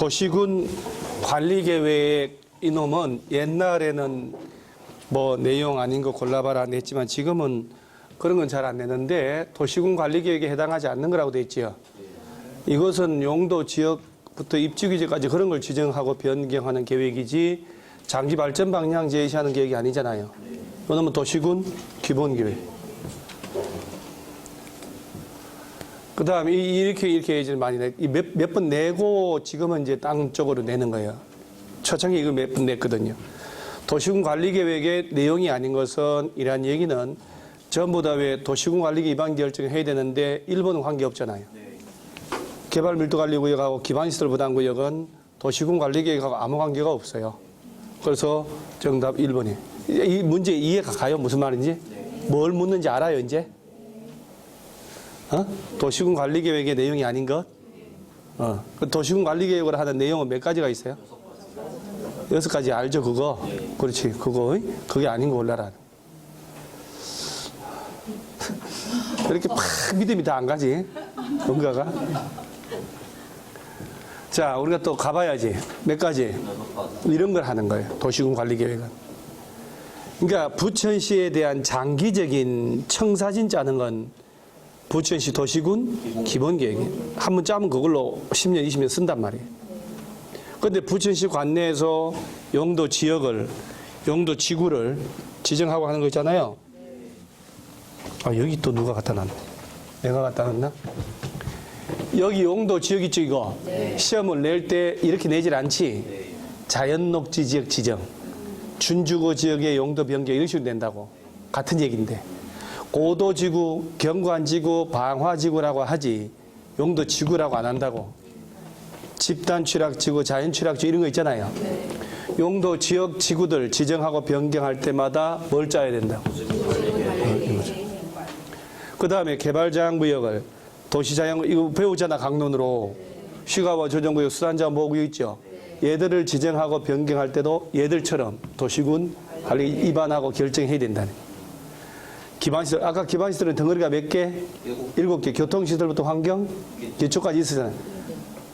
도시군 관리계획 이놈은 옛날에는 뭐 내용 아닌 거 골라봐라 냈지만 지금은 그런 건 잘 안 내는데 도시군 관리계획에 해당하지 않는 거라고 돼 있지요. 이것은 용도 지역부터 입지규제까지 그런 걸 지정하고 변경하는 계획이지 장기 발전 방향 제시하는 계획이 아니잖아요. 그러면 도시군 기본계획. 그 다음에 이렇게 이제 많이 몇 번 내고 지금은 이제 땅 쪽으로 내는 거예요. 초창기 이거 몇 번 냈거든요. 도시군 관리계획의 내용이 아닌 것은 이란 얘기는 전부 다 왜 도시군 관리계획 위반 결정을 해야 되는데 일본은 관계없잖아요. 개발밀도관리구역하고 기반시설 부담구역은 도시군 관리계획하고 아무 관계가 없어요. 그래서 정답 1번이에요. 이 문제 이해가 가요? 무슨 말인지? 뭘 묻는지 알아요 이제? 도시군 관리계획의 내용이 아닌 것? 그 도시군 관리계획으로 하는 내용은 몇 가지가 있어요? 6가지 알죠 그거? 그렇지 그거 그게 아닌 거 올라라. 이렇게 팍 믿음이 다 안 가지 뭔가가. 자 우리가 또 가봐야지 몇 가지 이런 걸 하는 거예요. 도시군 관리계획은. 그러니까 부천시에 대한 장기적인 청사진 짜는 건 부천시 도시군 기본계획이에요. 한 번 짜면 그걸로 10년 20년 쓴단 말이에요. 그런데 부천시 관내에서 용도 지역을 용도 지구를 지정하고 하는 거 있잖아요. 아 여기 또 누가 갖다 놨네. 내가 갖다 놨나? 여기 용도 지역 있죠 이거. 시험을 낼 때 이렇게 내질 않지. 자연녹지 지역 지정 준주거 지역의 용도 변경 이런 식으로 낸다고. 같은 얘기인데 고도지구, 경관지구, 방화지구라고 하지 용도 지구라고 안 한다고. 집단취락지구, 자연취락지구 이런 거 있잖아요. 용도 지역 지구들 지정하고 변경할 때마다 뭘 짜야 된다고. 그 다음에 개발자양구역을 도시자양 이거 배우잖아 강론으로. 휴가와 조정구역, 수단자원 보호구역 있죠. 얘들을 지정하고 변경할 때도 얘들처럼 도시군 관리 위반하고 결정해야 된다는. 기반시설, 아까 기반시설은 덩어리가 몇 개? 7개. 교통시설부터 환경, 기초까지 있었잖아요.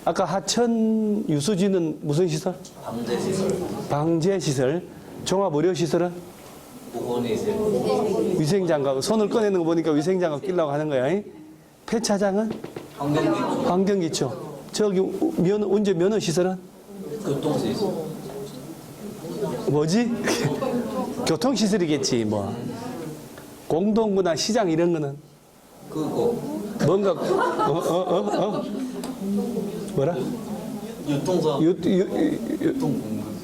아까 하천 유수지는 무슨 시설? 방제시설. 방제시설. 종합의료시설은? 보건의세. 위생장갑. 손을 꺼내는 거 보니까 위생장갑 끼려고 하는 거야. 폐차장은? 환경기초. 환경기초. 저기 운전 면허시설은? 교통시설. 뭐지? 교통시설이겠지 뭐. 공동구나 시장 이런 거는? 그거. 뭔가 뭐라? 유통사.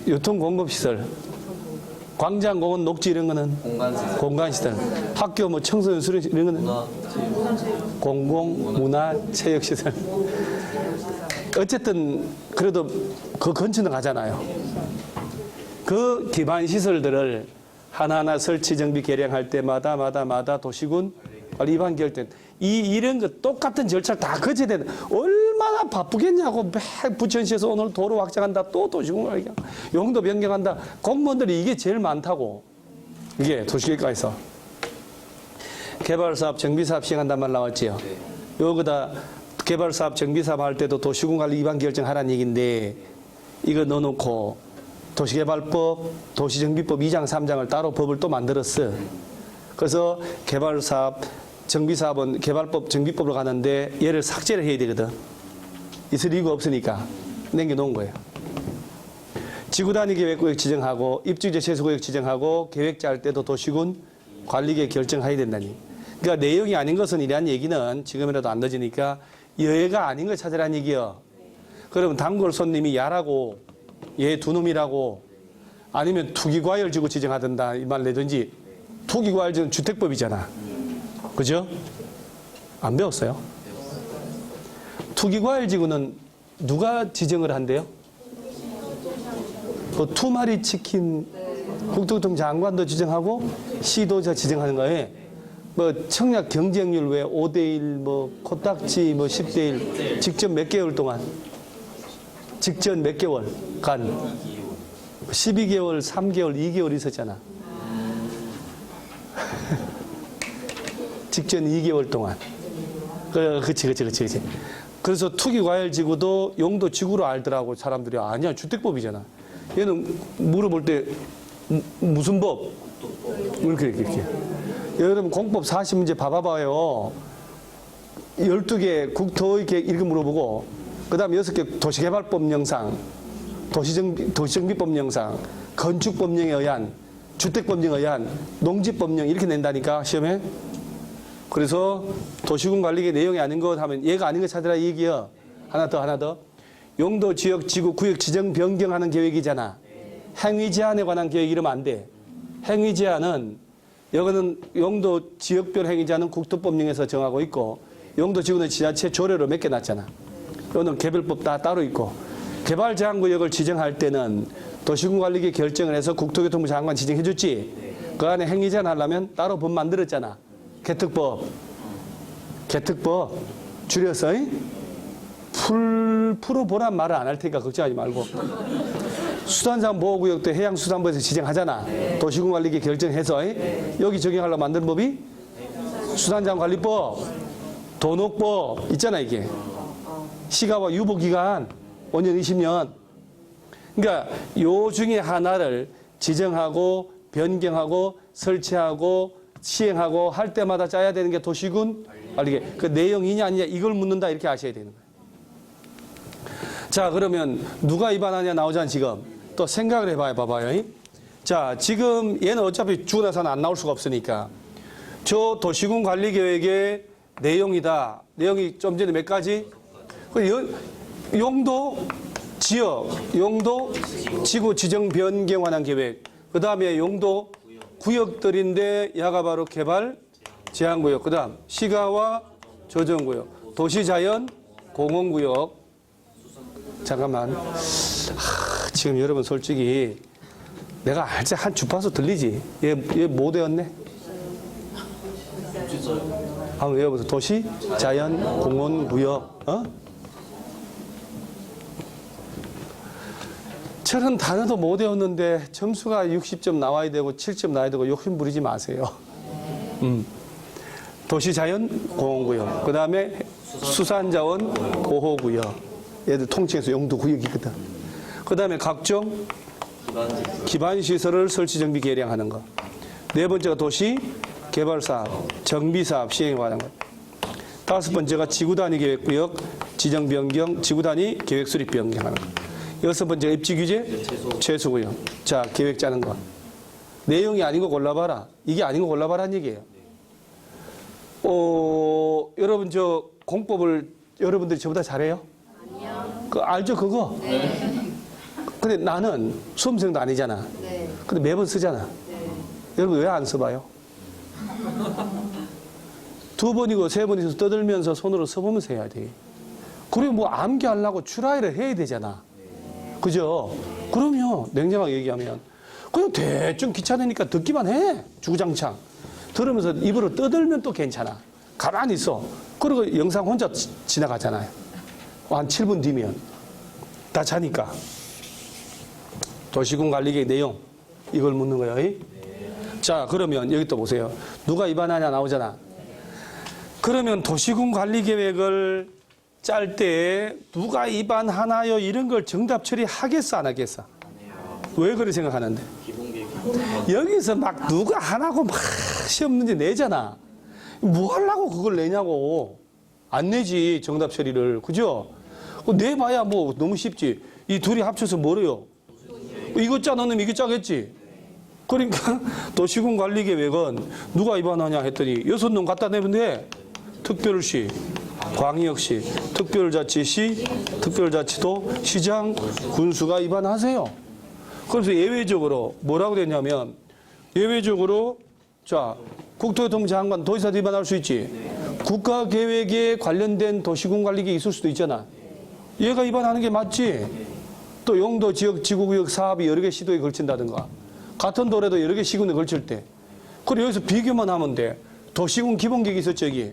유통공급시설. 광장공원 녹지 이런 거는? 공간시설. 공간시설. 학교 뭐 청소년 수련 이런 거는? 공공문화체육시설. 어쨌든 그래도 그 근처는 가잖아요. 그 기반 시설들을 하나하나 설치 정비 개량할 때마다 도시군 관리 위반 결정 이런 거 똑같은 절차를 다 거쳐야 되는. 얼마나 바쁘겠냐고. 매 부천시에서 오늘 도로 확장한다 또 도시군 관리 용도 변경한다. 공무원들이 이게 제일 많다고. 이게 도시계획과에서 개발사업 정비사업 시행한단 말 나왔지요. 여기다 개발사업 정비사업 할 때도 도시군 관리 위반 결정하라는 얘기인데 이거 넣어놓고 도시개발법, 도시정비법 2장, 3장을 따로 법을 또 만들었어. 그래서 개발사업, 정비사업은 개발법, 정비법으로 가는데 얘를 삭제를 해야 되거든. 있을 이유가 없으니까 남겨놓은 거예요. 지구단위 계획구역 지정하고 입주제 최소구역 지정하고 계획 짤 때도 도시군 관리계획 결정해야 된다니. 그러니까 내용이 아닌 것은 이러한 얘기는 지금이라도 안 늦으니까 여해가 아닌 걸 찾으라는 얘기요. 그러면 단골 손님이 야라고 얘 두 놈이라고 아니면 투기과열 지구 지정하든다 이 말 내든지. 투기과열 지금 주택법이잖아. 그죠? 안 배웠어요? 투기과열 지구는 누가 지정을 한대요? 그 투마리 치킨 국토교통 장관도 지정하고 시도자 지정하는 거예요. 뭐 청약 경쟁률 왜 5대1 뭐 코딱지 뭐 10대1 직전 몇 개월 동안 직전 몇 개월간 12개월, 3개월, 2개월 있었잖아. 직전 2개월 동안. 그치. 그래서 투기과열지구도 용도지구로 알더라고 사람들이. 아니야, 주택법이잖아. 얘는 물어볼 때 무슨 법? 이렇게. 여러분 공법 40문제 봐봐요. 12개 국토의 계획 이렇게 물어보고, 그 다음에 6개 도시개발법 영상, 도시정비법 영상, 건축법령에 의한, 주택법령에 의한, 농지법령 이렇게 낸다니까 시험에. 그래서 도시군 관리계 내용이 아닌 것 하면 얘가 아닌 거 찾으라 이 얘기야. 하나 더. 용도, 지역, 지구, 구역 지정 변경하는 계획이잖아. 행위 제한에 관한 계획 이러면 안 돼. 행위 제한은 여기는 용도 지역별 행위 제한은 국토법령에서 정하고 있고, 용도 지구는 지자체 조례로 몇 개 놨잖아. 여기는 개별법 다 따로 있고, 개발 제한 구역을 지정할 때는 도시군 관리계 결정을 해서 국토교통부 장관 지정해 줬지. 그 안에 행위 제한 하려면 따로 법 만들었잖아. 개특법 줄여서 풀어보란 말을 안 할 테니까 걱정하지 말고. 수산장 보호구역 때 해양수산부에서 지정하잖아. 도시군 관리계 결정해서 여기 적용하려고 만든 법이 수산장 관리법, 도농법 있잖아. 이게 시가와 유보기간 5년 20년. 그러니까 요 중에 하나를 지정하고 변경하고 설치하고 시행하고 할 때마다 짜야 되는 게 도시군 관리계. 그 내용이냐 아니냐 이걸 묻는다 이렇게 아셔야 되는 거예요. 자, 그러면 누가 위반하냐 나오잖아. 지금 또 생각을 해봐요. 봐봐요. 자, 지금 얘는 어차피 죽고 나서는 안 나올 수가 없으니까 저 도시군 관리계획의 내용이다. 내용이 좀 전에 몇 가지? 용도, 지역, 용도, 지구 지정 변경 관한 계획. 그 다음에 용도, 구역들인데 야가 바로 개발 제한구역. 그 다음 시가와 조정구역, 도시자연 공원구역. 잠깐만. 지금 여러분 솔직히 내가 알지 한 주파수 들리지? 얘 못 외웠네? 한번 외워보세요. 도시, 자연, 공원, 구역. 저런 단어도 못 외웠는데 점수가 60점 나와야 되고 7점 나와야 되고 욕심 부리지 마세요. 도시, 자연, 공원구역. 그 다음에 수산자원 보호구역. 얘들 통칭해서 용도구역이거든. 그 다음에 각종 기반시설을 설치, 정비, 개량하는 거. 네 번째가 도시, 개발사업, 정비사업 시행에 관한 것. 다섯 번째가 지구단위 계획구역, 지정 변경, 지구단위 계획 수립 변경하는 것. 여섯 번째가 입지 규제, 최소구역. 자, 계획 짜는 거. 내용이 아닌 거 골라봐라. 이게 아닌 거 골라봐라는 얘기예요. 여러분 저 공법을 여러분들이 저보다 잘해요? 아니요. 알죠 그거? 네. 근데 나는 수험생도 아니잖아. 네. 근데 매번 쓰잖아. 네. 여러분 왜 안 써봐요? 두 번이고 세 번이서 떠들면서 손으로 써보면서 해야 돼. 그리고 뭐 암기하려고 추라이를 해야 되잖아. 그죠? 그럼요. 냉정하게 얘기하면 그냥 대충 귀찮으니까 듣기만 해. 주구장창. 들으면서 입으로 떠들면 또 괜찮아. 가만히 있어. 그리고 영상 혼자 지나가잖아요. 한 7분 뒤면. 다 자니까. 도시군 관리계획 내용. 이걸 묻는 거예요. 자, 그러면 여기 또 보세요. 누가 위반하냐 나오잖아. 그러면 도시군 관리계획을 짤 때 누가 위반하나요? 이런 걸 정답 처리하겠어 안 하겠어? 왜 그렇게 생각하는데? 여기서 막 누가 하나고 막 시험 문제 내잖아. 뭐 하려고 그걸 내냐고. 안 내지 정답 처리를. 그죠? 내봐야 뭐 너무 쉽지. 이 둘이 합쳐서 뭐래요? 이거 짜 너는 이거 짜겠지? 그러니까 도시군 관리계획은 누가 위반하냐 했더니 6놈 갖다 내면 돼. 특별시, 광역시, 특별자치시, 특별자치도, 시장, 군수가 위반하세요. 그래서 예외적으로 뭐라고 됐냐면 예외적으로 자 국토교통부 장관 도지사도 위반할 수 있지. 국가계획에 관련된 도시군 관리계획이 있을 수도 있잖아. 얘가 위반하는 게 맞지. 또 용도, 지역, 지구구역 사업이 여러 개 시도에 걸친다든가 같은 도래도 여러 개 시군에 걸칠 때 그래 여기서 비교만 하면 돼. 도시군 기본계획이 있었죠. 여기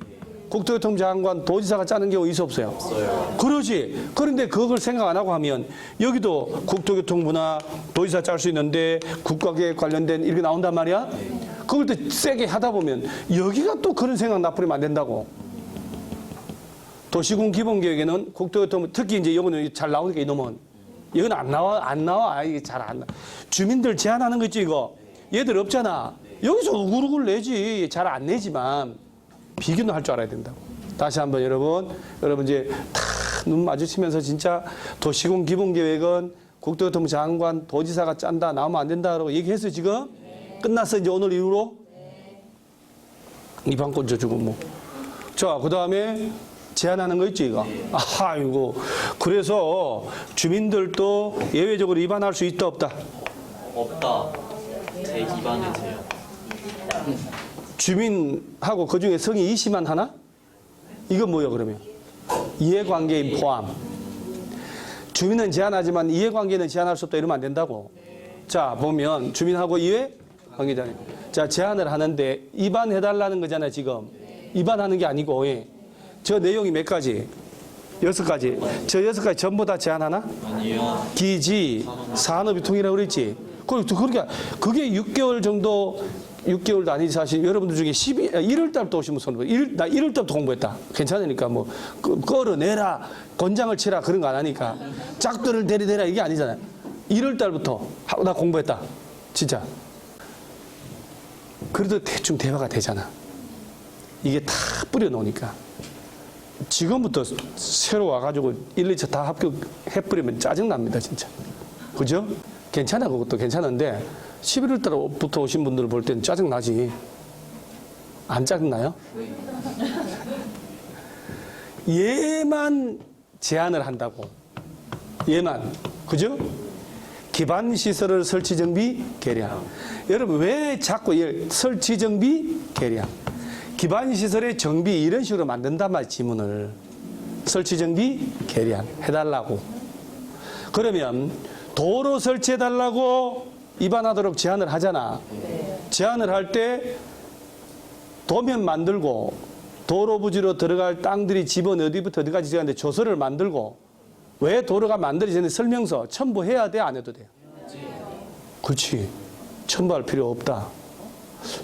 국토교통부 장관 도지사가 짜는 경우 있어 없어요? 없어요. 그러지. 그런데 그걸 생각 안 하고 하면 여기도 국토교통부나 도지사 짤 수 있는데 국가계획 관련된 이렇게 나온단 말이야. 그걸 또 세게 하다 보면 여기가 또 그런 생각 나쁘면 안 된다고. 도시군 기본계획에는 국토교통 특히 이제 이거는 잘 나오니까 이놈은 이건 안 나와. 이게 잘 안 나. 주민들 제한하는 거 있지 이거. 얘들 없잖아. 여기서 우글우글 내지. 잘 안 내지만 비교는 할 줄 알아야 된다고. 다시 한번 여러분 이제 다 눈 마주치면서 진짜 도시군 기본계획은 국토교통부 장관 도지사가 짠다 나오면 안 된다라고 얘기했어요 지금. 끝났어 이제 오늘 이후로. 입항권자 주고 뭐. 자 그다음에 제한하는 거 있지 이거. 아이고 그래서 주민들도 예외적으로 위반할 수 있다 없다. 없다. 제 기반의 제요. 주민하고 그 중에 성이 이시만 하나? 이건 뭐야 그러면? 이해관계인 포함. 주민은 제한하지만 이해관계는 제한할 수 없다 이러면 안 된다고. 자 보면 주민하고 이해관계자네. 자 제한을 하는데 위반해달라는 거잖아요 지금. 위반하는 게 아니고 예. 저 내용이 몇 가지? 6가지. 저 6가지 전부 다 제한하나? 아니요. 기지, 산업유통이라고 그랬지. 그러니까 그게 6개월 정도 6개월도 아니지 사실 여러분들 중에 1월 달부터 오시면 손 나 1월 달부터 공부했다. 괜찮으니까 뭐 끌어내라 권장을 치라 그런 거 안 하니까 짝들을 데려대라 이게 아니잖아요. 1월 달부터 나 공부했다. 진짜. 그래도 대충 대화가 되잖아. 이게 다 뿌려놓으니까. 지금부터 새로 와가지고 1, 2차 다 합격해버리면 짜증납니다 진짜. 그죠? 괜찮아 그것도 괜찮은데 11월 달부터 오신 분들을 볼 때는 짜증나지. 안 짜증나요? 얘만 제한을 한다고. 얘만. 그죠? 기반시설을 설치정비 계량. 여러분 왜 자꾸 설치정비 계량. 기반시설의 정비 이런 식으로 만든단 말이야 지문을. 설치정비 계량 해달라고. 그러면 도로 설치해달라고 위반하도록 제한을 하잖아. 제한을 할 때 도면 만들고 도로 부지로 들어갈 땅들이 집은 어디부터 어디까지 지어가는데 조서를 만들고 왜 도로가 만들어지지 전에 설명서 첨부해야 돼? 안 해도 돼요? 그렇지. 첨부할 필요 없다.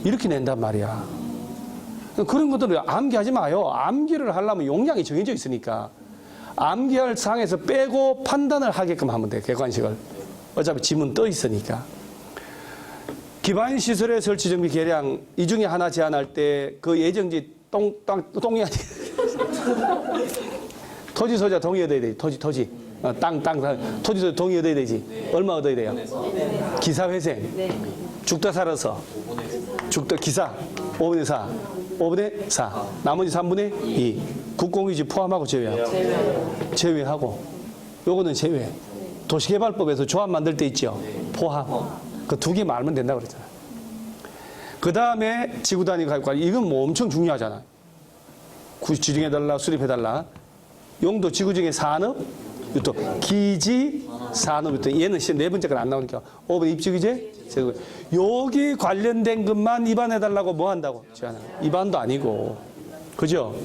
이렇게 낸단 말이야. 그런 것들을 암기하지 마요. 암기를 하려면 용량이 정해져 있으니까 암기할 상에서 빼고 판단을 하게끔 하면 돼. 객관식을. 어차피 지문 떠 있으니까. 기반시설의 설치정비 계량 이 중에 하나 제한할 때 그 예정지 똥이 아니 토지 소유자 동의 얻어야 돼. 토지 땅 토지 소유자 동의 얻어야 되지. 얼마 얻어야 돼요? 기사회생 죽다 살아서 죽다 기사 5분의 4 5분의 4 나머지 3분의 2 국공유지 포함하고 제외하고 요거는 제외. 도시개발법에서 조합 만들 때 있죠. 포함. 그 두 개 말면 된다고 그랬잖아요. 그 다음에 지구단위 가입관. 이건 뭐 엄청 중요하잖아요. 지정해달라, 수립해달라. 용도 지구중에 산업, 유통, 기지, 산업, 유통. 얘는 네 번째가 안 나오니까. 5번 입지규제, 여기 관련된 것만 위반해달라고 뭐 한다고? 위반도 아니고. 그죠?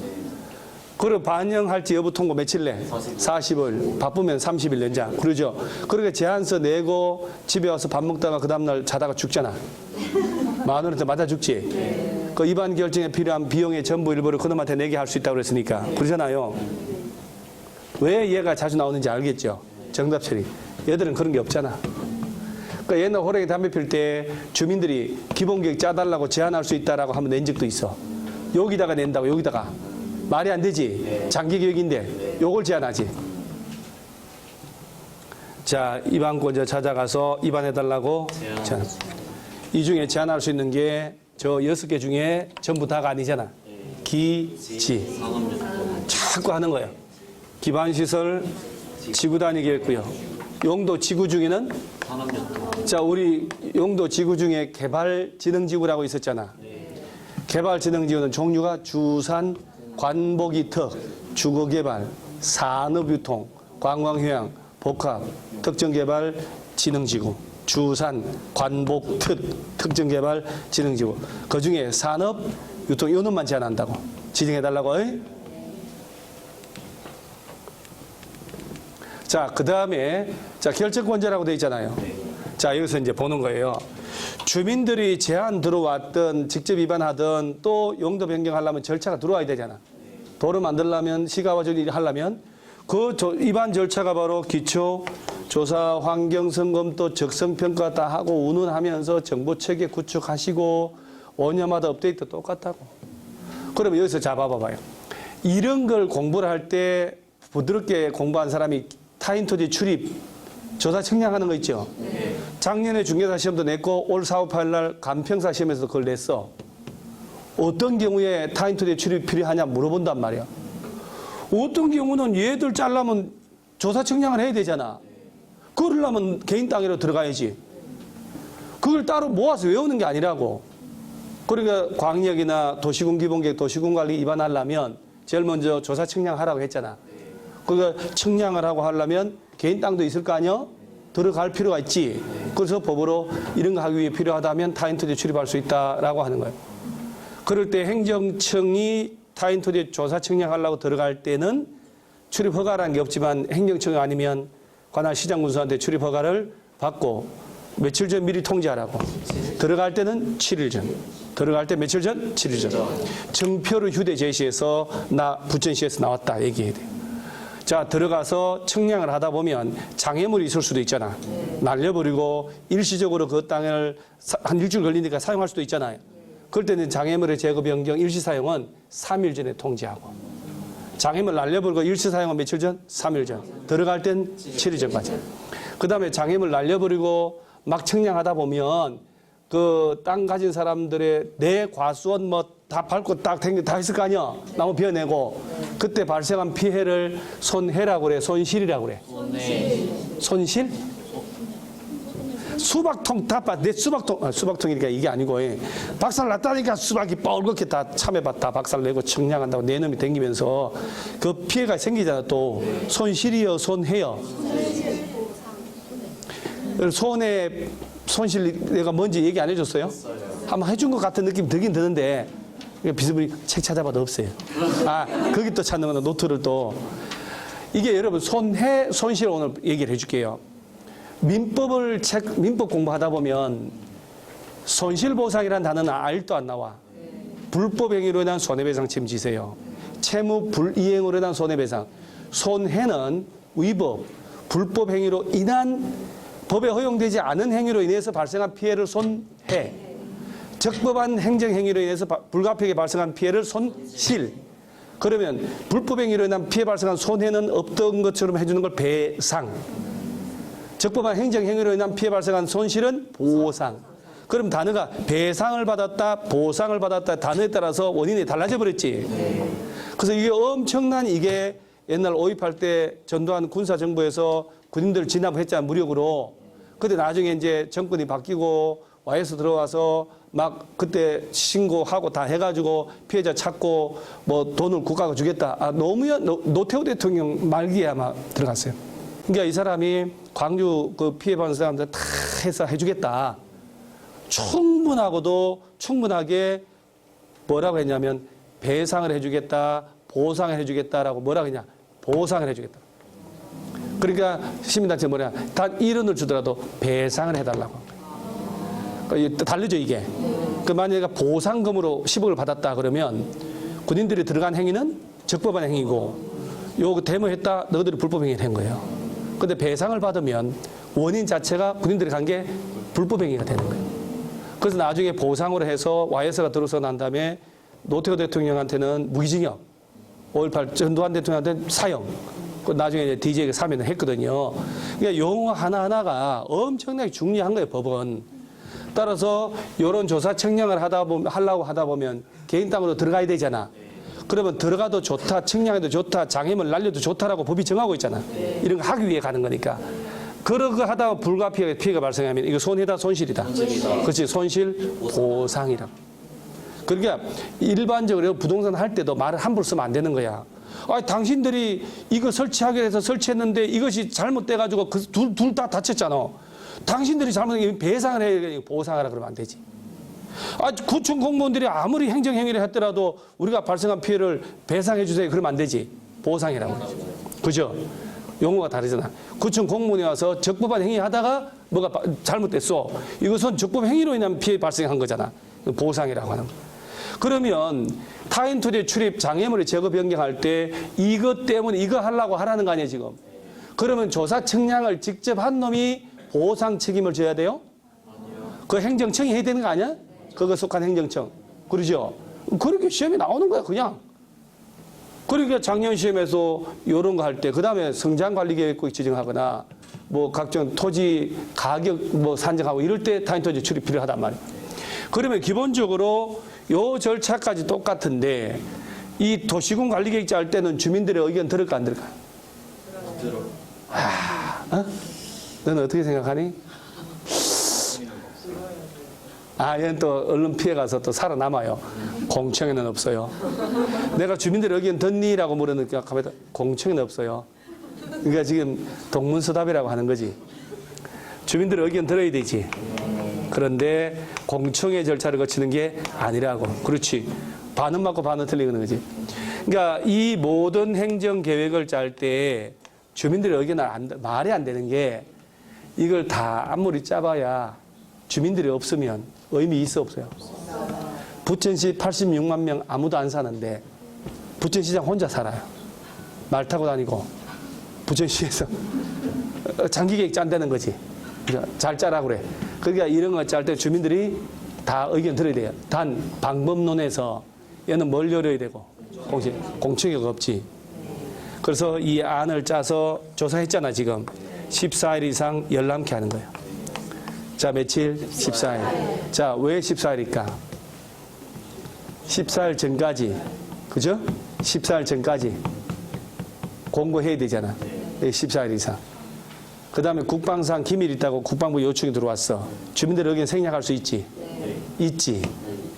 그리고 반영할지 여부 통고 며칠 내? 40일. 바쁘면 30일 연장. 그러죠? 그러니까 제안서 내고 집에 와서 밥 먹다가 그 다음날 자다가 죽잖아. 만원한테 맞아 죽지? 그 위반 결정에 필요한 비용의 전부 일부를 그놈한테 내게 할 수 있다고 그랬으니까. 그러잖아요. 왜 얘가 자주 나오는지 알겠죠? 정답 처리. 얘들은 그런 게 없잖아. 그러니까 옛날 호랑이 담배 필 때 주민들이 기본계획 짜달라고 제안할 수 있다라고 하면 낸 적도 있어. 여기다가 낸다고, 여기다가. 말이 안 되지. 장기 계획인데 요걸 제한하지. 자, 위반권자 찾아가서 위반해달라고 제한. 이 중에 제한할 수 있는 게 저 6개 중에 전부 다가 아니잖아. 기지. 자꾸 하는 거예요. 기반시설 지구단위 계획구역. 용도 지구 중에는 자, 우리 용도 지구 중에 개발지능지구라고 있었잖아. 개발지능지구는 종류가 주산, 관복이특, 주거개발, 산업유통, 관광휴양, 복합, 특정개발, 지능지구, 주산, 관복, 특정개발, 지능지구. 그 중에 산업, 유통, 요 놈만 제한한다고. 지정해달라고. 자, 그 다음에, 자, 결정권자라고 되어 있잖아요. 자, 여기서 이제 보는 거예요. 주민들이 제한 들어왔든 직접 위반하든 또 용도 변경하려면 절차가 들어와야 되잖아. 도로 만들려면 시가와 저리 하려면 그 위반 절차가 바로 기초 조사, 환경 점검 또 적성 평가 다 하고 운운하면서 정보 체계 구축하시고 5년마다 업데이트 똑같다고. 그러면 여기서 잡아봐봐요. 이런 걸 공부를 할 때 부드럽게 공부한 사람이 타인 토지 출입 조사 측량하는 거 있죠. 작년에 중개사 시험도 냈고 올 사업할 날 간평사 시험에서 그걸 냈어. 어떤 경우에 타인 토지 출입이 필요하냐 물어본단 말이야. 어떤 경우는 얘들 잘라면 조사 측량을 해야 되잖아. 그러려면 개인 땅으로 들어가야지. 그걸 따로 모아서 외우는 게 아니라고. 그러니까 광역이나 도시군 기본계획, 도시군 관리 위반하려면 제일 먼저 조사 측량하라고 했잖아. 그러니까 측량을 하고 하려면 개인 땅도 있을 거 아니야? 들어갈 필요가 있지. 그래서 법으로 이런 거 하기 위해 필요하다면 타인 토지 출입할 수 있다라고 하는 거예요. 그럴 때 행정청이 타인 토지 조사 측량하려고 들어갈 때는 출입 허가라는 게 없지만 행정청이 아니면 관할 시장군수한테 출입 허가를 받고 며칠 전 미리 통지하라고. 들어갈 때는 7일 전. 들어갈 때 며칠 전? 7일 전. 정표를 휴대 제시해서 나 부천시에서 나왔다 얘기해야 돼요. 자, 들어가서 측량을 하다 보면 장애물이 있을 수도 있잖아. 날려버리고 일시적으로 그 땅을 한 일주일 걸리니까 사용할 수도 있잖아요. 그럴 때는 장애물의 제거 변경 일시 사용은 3일 전에 통지하고. 장애물 날려버리고 일시 사용은 며칠 전? 3일 전. 들어갈 땐 7일 전까지. 그 다음에 장애물 날려버리고 막 측량하다 보면 그 땅 가진 사람들의 내 과수원 뭐 다 밟고 딱 다 했을 거 아니야. 나무 베어내고. 그때 발생한 피해를 손해라고 그래. 손실이라고 그래. 손실? 수박통 다 봐. 내 수박통이니까 이게 아니고. 박살 났다니까 수박이 뻘겋게 다 참해봤다. 박살 내고 측량한다고 내 놈이 댕기면서 그 피해가 생기잖아 또. 손실이요, 손해요. 손실 내가 뭔지 얘기 안 해줬어요? 한번 해준 것 같은 느낌 들긴 드는데 비스무리 책 찾아봐도 없어요. 아, 거기 또 찾는 거는 노트를 또. 이게 여러분 손해, 손실 오늘 얘기를 해줄게요. 민법 공부하다 보면 손실보상이라는 단어는 알도 안 나와. 불법 행위로 인한 손해배상 책임지세요. 채무 불이행으로 인한 손해배상. 손해는 위법, 불법 행위로 인한 법에 허용되지 않은 행위로 인해서 발생한 피해를 손해. 적법한 행정행위로 인해서 불가피하게 발생한 피해를 손실. 그러면 불법 행위로 인한 피해 발생한 손해는 없던 것처럼 해주는 걸 배상. 적법한 행정행위로 인한 피해 발생한 손실은 보상. 그럼 단어가 배상을 받았다, 보상을 받았다 단어에 따라서 원인이 달라져 버렸지. 그래서 이게 엄청난 이게 옛날 5.18 때 전두환 군사정부에서 군인들 진압했잖아, 무력으로. 근데 나중에 이제 정권이 바뀌고 와이에서 들어와서 막 그때 신고하고 다 해가지고 피해자 찾고 뭐 돈을 국가가 주겠다. 아, 노태우 대통령 말기에 아마 들어갔어요. 그러니까 이 사람이 광주 그 피해받은 사람들 다 해서 해주겠다. 충분하게 뭐라고 했냐면 배상을 해주겠다, 보상을 해주겠다라고 뭐라고 했냐. 보상을 해주겠다. 그러니까 시민단체 뭐냐. 단 1원을 주더라도 배상을 해달라고. 다르죠 이게. 그 만약에 보상금으로 10억을 받았다 그러면 군인들이 들어간 행위는 적법한 행위고 요거 데모했다 너희들이 불법 행위를 한 거예요. 근데 배상을 받으면 원인 자체가 군인들이 간 게 불법 행위가 되는 거예요. 그래서 나중에 보상으로 해서 YS가 들어서 난 다음에 노태우 대통령한테는 무기징역, 5.18 전두환 대통령한테는 사형, 나중에 이제 DJ가 사면을 했거든요. 그러니까 용어 하나하나가 엄청나게 중요한 거예요, 법은. 따라서 이런 조사 측량을 하려고 하다 보면 개인 땅으로 들어가야 되잖아. 그러면 들어가도 좋다, 측량해도 좋다, 장애물 날려도 좋다라고 법이 정하고 있잖아. 이런 거 하기 위해 가는 거니까. 그러고 하다가 피해가 발생하면 이거 손해다, 손실이다. 그렇지, 손실 보상이라고. 그러니까 일반적으로 부동산 할 때도 말을 함부로 쓰면 안 되는 거야. 아, 당신들이 이거 설치하기로 해서 설치했는데 이것이 잘못돼가지고 둘 다 다쳤잖아. 당신들이 잘못한 배상을 해야 보상하라 그러면 안 되지. 아, 구청 공무원들이 아무리 행정행위를 했더라도 우리가 발생한 피해를 배상해 주세요. 그러면 안 되지. 보상이라고 그러지. 그죠? 용어가 다르잖아. 구청 공무원이 와서 적법한 행위 하다가 뭐가 잘못됐어. 이것은 적법 행위로 인한 피해 발생한 거잖아. 보상이라고 하는 거. 그러면 타인 토지 출입 장애물의 제거 변경할 때 이것 때문에 이거 하려고 하라는 거 아니에요, 지금? 그러면 조사 측량을 직접 한 놈이 보상 책임을 져야 돼요? 그 행정청이 해야 되는 거 아니야? 그거 속한 행정청. 그러죠? 그렇게 시험에 나오는 거야, 그냥. 그러니까 작년 시험에서 이런 거 할 때, 그 다음에 성장관리계획국 지정하거나, 뭐 각종 토지 가격 뭐 산정하고 이럴 때 타인 토지 출입 필요하단 말이에요. 그러면 기본적으로 요 절차까지 똑같은데, 이 도시군 관리계획 짤 때는 주민들의 의견 들을까, 안 들을까? 들어. 어? 너는 어떻게 생각하니? 얘는 또 얼른 피해가서 또 살아남아요. 공청회는 없어요. 내가 주민들의 의견 듣니라고 물으니까 공청회는 없어요. 그러니까 지금 동문서답이라고 하는 거지. 주민들의 의견 들어야 되지. 그런데 공청회 절차를 거치는 게 아니라고. 그렇지. 반은 맞고 반은 틀리는 거지. 그러니까 이 모든 행정계획을 짤 때 주민들의 의견은 말이 안 되는 게 이걸 다 아무리 짜봐야 주민들이 없으면 의미 있어 없어요? 부천시 86만 명 아무도 안 사는데 부천시장 혼자 살아요. 말 타고 다니고 부천시에서 장기계획 짠다는 거지. 잘 짜라 그래. 그러니까 이런 거 짤 때 주민들이 다 의견 들어야 돼요. 단 방법론에서 얘는 뭘 열어야 되고 공청회가 없지. 그래서 이 안을 짜서 조사했잖아 지금. 14일 이상 열람케 하는 거예요. 자, 며칠? 14일. 자, 왜 14일일까? 14일 전까지, 그죠? 14일 전까지 공고해야 되잖아. 14일 이상. 그 다음에 국방상 기밀이 있다고 국방부 요청이 들어왔어. 주민들 의견 생략할 수 있지? 있지.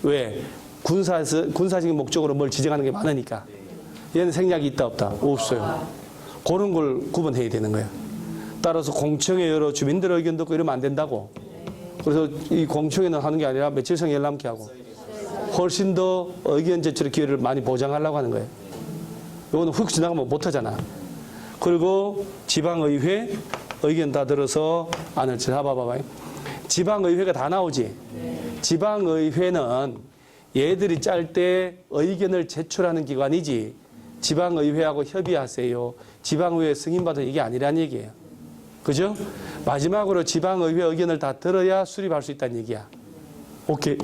왜? 군사적인 목적으로 뭘 지정하는 게 많으니까. 얘는 생략이 있다 없다? 없어요. 그런 걸 구분해야 되는 거야. 따라서 공청회 열어 주민들 의견 듣고 이러면 안 된다고. 그래서 이 공청회는 하는 게 아니라 며칠성 열람케 하고 훨씬 더 의견 제출의 기회를 많이 보장하려고 하는 거예요. 이거는 훅 지나가면 못 하잖아. 그리고 지방의회 의견 다 들어서 안을 잡아봐봐요. 지방의회가 다 나오지. 지방의회는 얘들이 짤 때 의견을 제출하는 기관이지 지방의회하고 협의하세요. 지방의회 승인받은 이게 아니란 얘기예요. 그죠? 마지막으로 지방의회 의견을 다 들어야 수립할 수 있다는 얘기야. 오케이.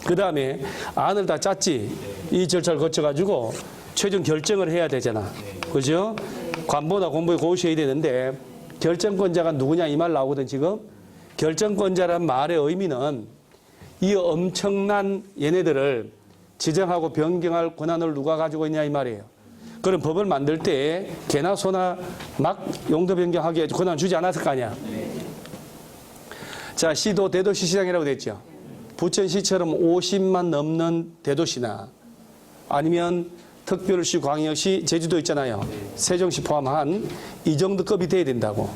그 다음에 안을 다 짰지. 이 절차를 거쳐가지고 최종 결정을 해야 되잖아. 그죠? 관보나 공보에 고시해야 되는데 결정권자가 누구냐 이 말 나오거든 지금. 결정권자란 말의 의미는 이 엄청난 얘네들을 지정하고 변경할 권한을 누가 가지고 있냐 이 말이에요. 그럼 법을 만들 때 개나 소나 막 용도 변경하게 권한 주지 않았을 거 아니야. 자, 시도 대도시 시장이라고 됐죠. 부천시처럼 50만 넘는 대도시나 아니면 특별시, 광역시, 제주도 있잖아요. 세종시 포함한 이 정도 급이 돼야 된다고.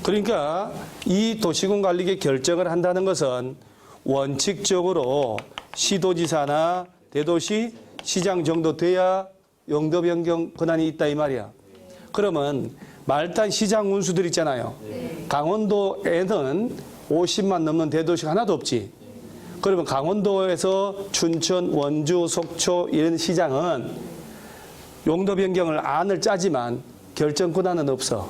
그러니까 이 도시군 관리계 결정을 한다는 것은 원칙적으로 시도지사나 대도시, 시장 정도 돼야 용도 변경 권한이 있다 이 말이야. 그러면 말단 시장 운수들 있잖아요. 강원도에는 50만 넘는 대도시가 하나도 없지. 그러면 강원도에서 춘천, 원주, 속초 이런 시장은 용도 변경을 안을 짜지만 결정 권한은 없어.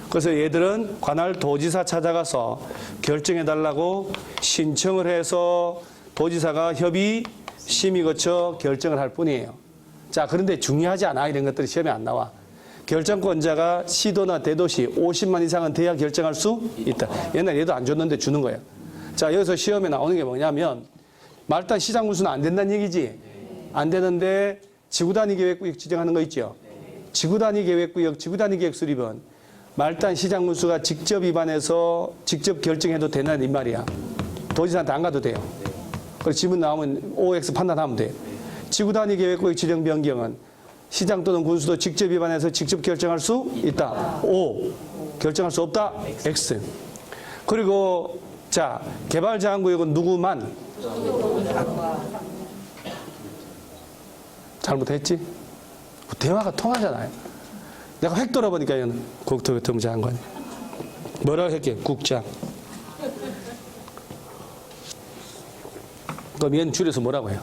그래서 얘들은 관할 도지사 찾아가서 결정해달라고 신청을 해서 도지사가 협의, 심의 거쳐 결정을 할 뿐이에요. 자, 그런데 중요하지 않아. 이런 것들이 시험에 안 나와. 결정권자가 시도나 대도시 50만 이상은 돼야 결정할 수 있다. 옛날 얘도 안 줬는데 주는 거야. 자, 여기서 시험에 나오는 게 뭐냐면 말단 시장 군수는 안 된다는 얘기지. 안 되는데 지구단위 계획구역 지정하는 거 있죠. 지구단위 계획구역, 지구단위 계획 수립은 말단 시장 군수가 직접 위반해서 직접 결정해도 되는 이 말이야. 도지사한테 안 가도 돼요. 그래서 지문 나오면 OX 판단하면 돼. 지구단위 계획구역 지정 변경은 시장 또는 군수도 직접 위반해서 직접 결정할 수 있다. O. 결정할 수 없다. X. 그리고 자, 개발제한구역은 누구만? 잘못했지? 대화가 통하잖아요. 내가 획 돌아보니까 얘는 국토교통부 장관이. 뭐라고 했게? 국장. 그럼 얘는 줄여서 뭐라고 해요?